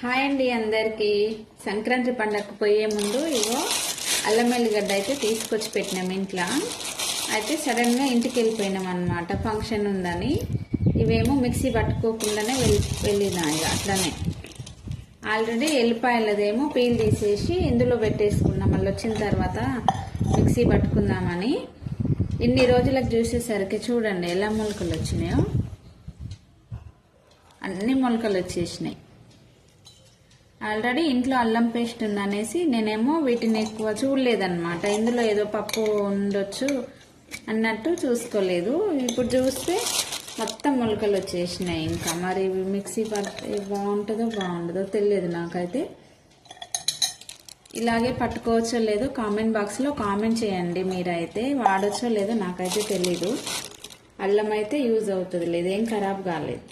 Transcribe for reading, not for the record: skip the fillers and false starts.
Hi అండి అందరికీ. సంక్రాంతి పండగకు పోయే ముందు ఇగో అల్లం ఎల్లిగడ్డ అయితే తీసుకొచ్చి పెట్టినాం ఇంట్లో. అయితే సడన్గా ఇంటికి వెళ్ళిపోయినాం అనమాట, ఫంక్షన్ ఉందని. ఇవేమో మిక్సీ పట్టుకోకుండానే వెళ్ళినా ఇక అట్లనే. ఆల్రెడీ ఎల్లిపాయలదేమో పీల్ తీసేసి ఇందులో పెట్టేసుకున్నాం, మళ్ళీ వచ్చిన తర్వాత మిక్సీ పట్టుకుందామని. ఇన్ని రోజులకు చూసేసరికి చూడండి ఎలా మొలకలు వచ్చినాయో, అన్ని మొలకలు వచ్చేసినాయి. ఆల్రెడీ ఇంట్లో అల్లం పేస్ట్ ఉందనేసి నేనేమో వీటిని ఎక్కువ చూడలేదన్నమాట. ఇందులో ఏదో పప్పు ఉండొచ్చు అన్నట్టు చూసుకోలేదు. ఇప్పుడు చూస్తే మొత్తం మొలకలు వచ్చేసినాయి. ఇంకా మరి మిక్సీ పడితే బాగుంటుందో తెలియదు నాకైతే. ఇలాగే పట్టుకోవచ్చో లేదో కామెంట్ బాక్స్లో కామెంట్ చేయండి. మీరైతే వాడచ్చో లేదో నాకైతే తెలీదు. అల్లం అయితే యూజ్ అవుతుంది, లేదు ఏం ఖరాబ్ కాలేదు.